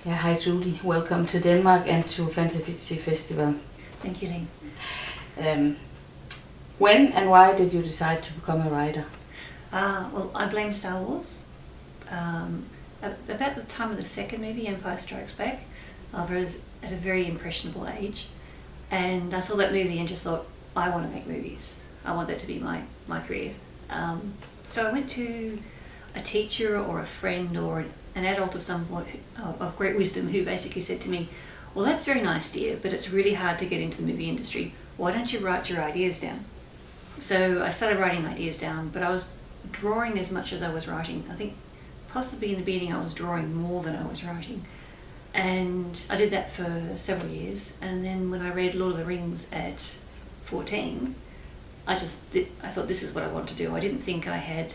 Yeah, hi Trudi. Welcome to Denmark and to Fantasy Festival. Thank you, Lee. Um, when and why did you decide to become a writer? Well, I blame Star Wars. About the time of the second movie, Empire Strikes Back, I was at a very impressionable age, and I saw that movie and just thought, I want to make movies. I want that to be my career. So I went to a teacher or a friend or an adult of some point of great wisdom who basically said to me, well, that's very nice, dear, but it's really hard to get into the movie industry. Why don't you write your ideas down? So I started writing ideas down, but I was drawing as much as I was writing. I think possibly in the beginning I was drawing more than I was writing. And I did that for several years. And then when I read Lord of the Rings at 14, I thought this is what I want to do. I didn't think I had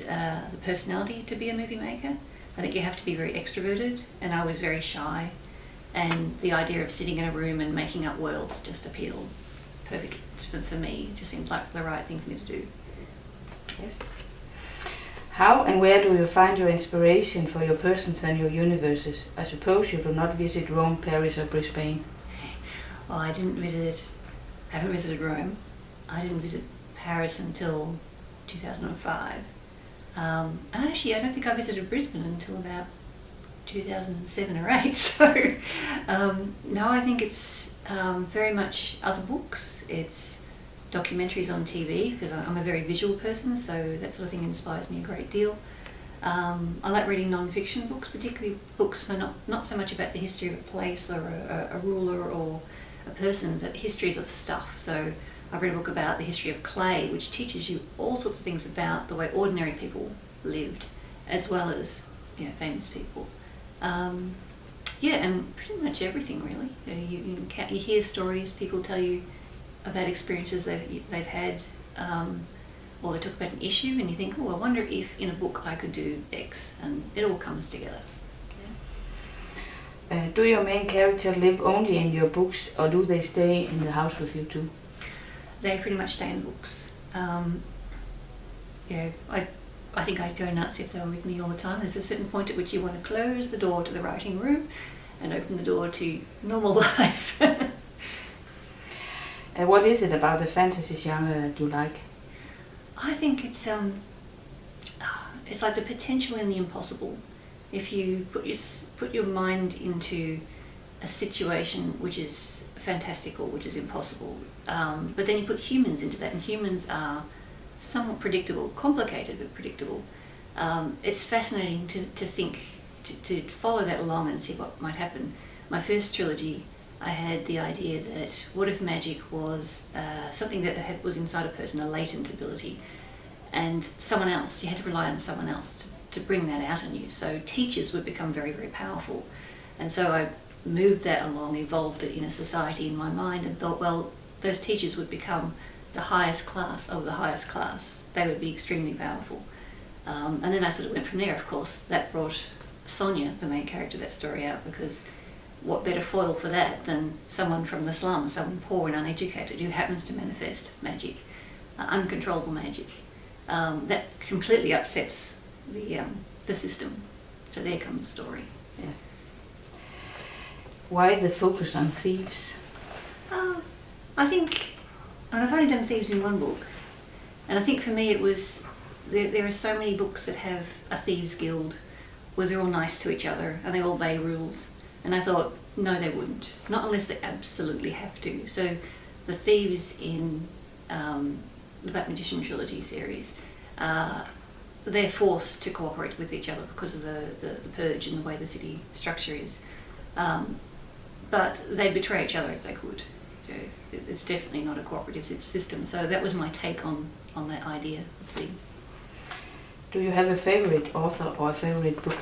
the personality to be a movie maker. I think you have to be very extroverted, and I was very shy. And the idea of sitting in a room and making up worlds just appealed perfect for me. It just seemed like the right thing for me to do. Yes. How and where do you find your inspiration for your persons and your universes? I suppose you do not visit Rome, Paris or Brisbane. Well, I haven't visited Rome. I didn't visit Paris until 2005. And actually, I don't think I visited Brisbane until about 2007 or 8. So, no, I think it's very much other books. It's documentaries on TV, because I'm a very visual person, so that sort of thing inspires me a great deal. I like reading non-fiction books, particularly books so not so much about the history of a place or a ruler or a person, but histories of stuff. So I've read a book about the history of clay, which teaches you all sorts of things about the way ordinary people lived, as well as famous people. Yeah, and pretty much everything really. You hear stories, people tell you about experiences they've had, or they talk about an issue, and you think, oh, I wonder if in a book I could do X, and it all comes together. Do your main character live only in your books, or do they stay in the house with you too? They pretty much stay in the books. I think I'd go nuts if they were with me all the time. There's a certain point at which you want to close the door to the writing room and open the door to normal life. What is it about the fantasy genre that you like? I think it's like the potential in the impossible. If you put your mind into a situation which is fantastical, which is impossible, but then you put humans into that, and humans are somewhat predictable, complicated but predictable. It's fascinating to think, to follow that along and see what might happen. My first trilogy, I had the idea that what if magic was something that was inside a person, a latent ability, and someone else, you had to rely on someone else to bring that out in you. So teachers would become very, very powerful. And so I moved that along, evolved it in a society in my mind, and thought, well, those teachers would become the highest class of the highest class. They would be extremely powerful. And then I sort of went from there. Of course, that brought Sonia, the main character of that story, out, because what better foil for that than someone from the slums, someone poor and uneducated who happens to manifest magic, uncontrollable magic. That completely upsets the system. So there comes the story. Yeah. Why the focus on thieves? I think, and I've only done thieves in one book, and I think for me it was, there are so many books that have a thieves guild where they're all nice to each other and they all obey rules, and I thought, no, they wouldn't, not unless they absolutely have to. So the thieves in the Black Magician trilogy series, they're forced to cooperate with each other because of the purge and the way the city structure is. But they betray each other if they could. It's definitely not a cooperative system. So that was my take on that idea of thieves. Do you have a favorite author or a favorite book?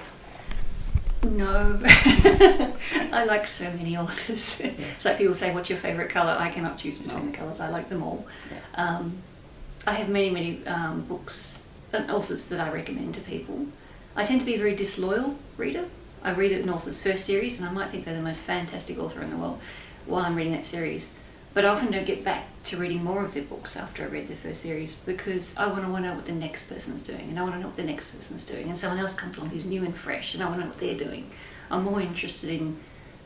No. I like so many authors. Yeah. It's like people say, what's your favorite colour? I cannot choose between the colours. I like them all. Yeah. I have many books and authors that I recommend to people. I tend to be a very disloyal reader. I read an author's first series and I might think they're the most fantastic author in the world while I'm reading that series. But I often don't get back to reading more of their books after I read their first series, because I want to know what the next person's doing, and I want to know what the next person's doing, and someone else comes along who's new and fresh, and I want to know what they're doing. I'm more interested in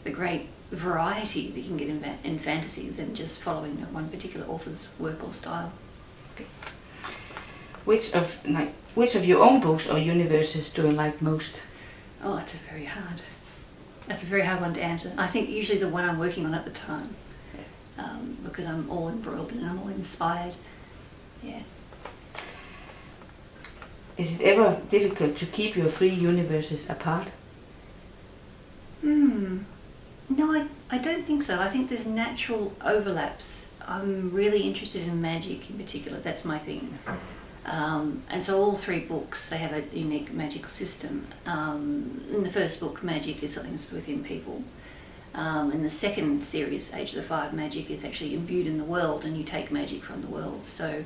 the great variety that you can get in fantasy than just following one particular author's work or style. Okay. Which of your own books or universes do you like most? Oh, that's a very hard one to answer. I think usually the one I'm working on at the time, because I'm all embroiled and I'm all inspired. Yeah. Is it ever difficult to keep your three universes apart? No, I don't think so. I think there's natural overlaps. I'm really interested in magic in particular. That's my thing. And so all three books, they have a unique magical system. In the first book, magic is something that's within people. In the second series, Age of the Five, magic is actually imbued in the world, and you take magic from the world. So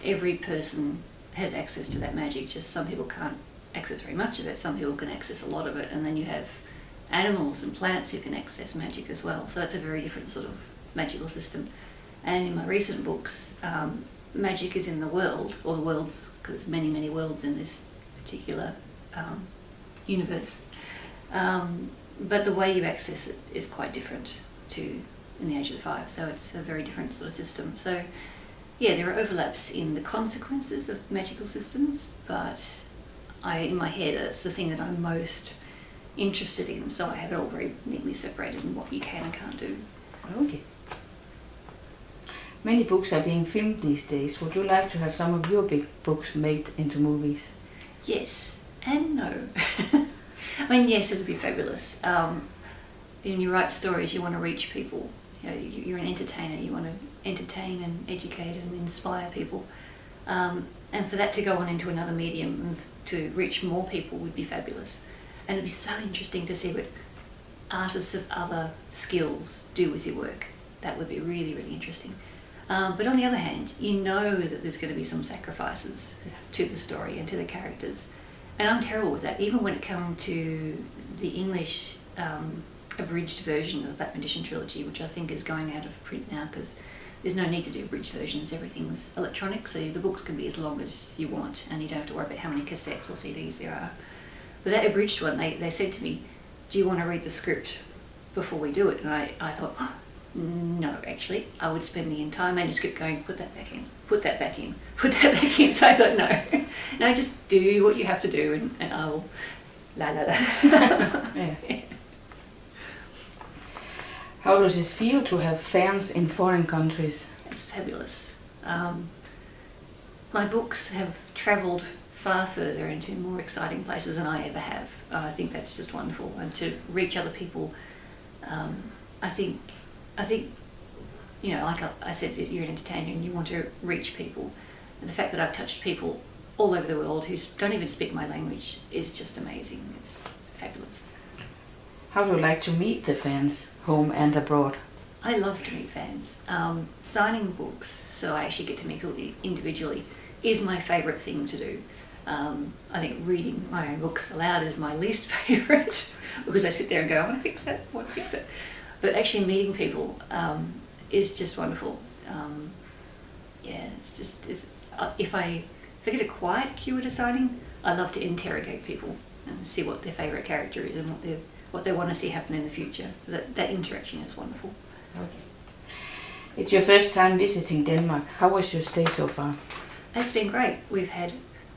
every person has access to that magic, just some people can't access very much of it, some people can access a lot of it, and then you have animals and plants who can access magic as well. So that's a very different sort of magical system. And in my recent books, magic is in the world, or the worlds, because there's many, many worlds in this particular universe. But the way you access it is quite different to in the Age of the Five, so it's a very different sort of system. So yeah, there are overlaps in the consequences of magical systems, but in my head, it's the thing that I'm most interested in, so I have it all very neatly separated in what you can and can't do. Okay. Many books are being filmed these days. Would you like to have some of your big books made into movies? Yes and no. I mean, yes, it would be fabulous. When you write stories, you want to reach people. You know, you're an entertainer. You want to entertain and educate and inspire people. And for that to go on into another medium and to reach more people would be fabulous. And it'd be so interesting to see what artists of other skills do with your work. That would be really, really interesting. But on the other hand, you know that there's going to be some sacrifices to the story and to the characters. And I'm terrible with that. Even when it comes to the English abridged version of the Black Magician trilogy, which I think is going out of print now because there's no need to do abridged versions. Everything's electronic, so the books can be as long as you want and you don't have to worry about how many cassettes or CDs there are. With that abridged one, they said to me, do you want to read the script before we do it? And I thought, oh, no, actually, I would spend the entire manuscript going, put that back in, put that back in, put that back in. So I thought, no, no, just do what you have to do and I will la la la. Yeah. How does it feel to have fans in foreign countries? It's fabulous. My books have travelled far further into more exciting places than I ever have. I think that's just wonderful, and to reach other people. I think, you know, like I said, you're an entertainer and you want to reach people. And the fact that I've touched people all over the world who don't even speak my language is just amazing. It's fabulous. How do you like to meet the fans, home and abroad? I love to meet fans. Signing books, so I actually get to meet people individually, is my favourite thing to do. I think reading my own books aloud is my least favourite because I sit there and go, I want to fix that, I want to fix it. But actually meeting people is just wonderful. Yeah, it's just, if I get a quiet queue at a signing, I love to interrogate people and see what their favourite character is and what they want to see happen in the future. That interaction is wonderful. Okay. It's your first time visiting Denmark. How was your stay so far? It's been great. We've had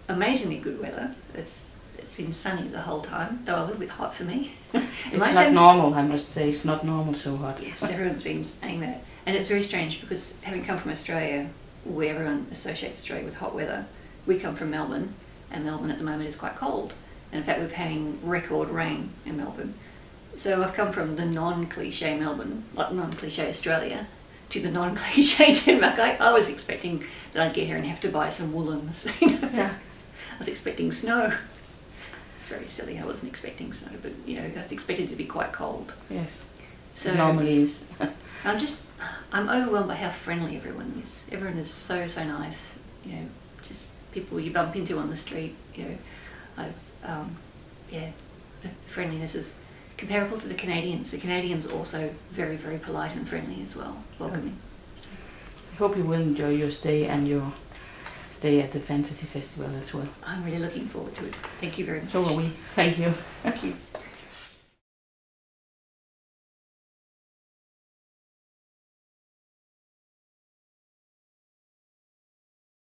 amazingly good weather. It's been sunny the whole time, though a little bit hot for me. It's not normal, I must say. It's not normal so hot. Yes, everyone's been saying that. And it's very strange because having come from Australia, where everyone associates Australia with hot weather, we come from Melbourne, and Melbourne at the moment is quite cold. And in fact, we're having record rain in Melbourne. So I've come from the non-cliche Melbourne, like non-cliche Australia, to the non-cliche Denmark. I was expecting that I'd get here and have to buy some woolens. You know? Yeah. I was expecting snow. It's very silly. I wasn't expecting snow, but you know, I expected it to be quite cold. Yes. So it normally is. I'm overwhelmed by how friendly everyone is. Everyone is so nice. You know, just people you bump into on the street. You know, the friendliness is comparable to the Canadians. The Canadians are also very, very polite and friendly as well, welcoming. I hope you will enjoy your stay and your stay at the Fantasy Festival as well. I'm really looking forward to it. Thank you very much. So are we. Thank you. Thank you.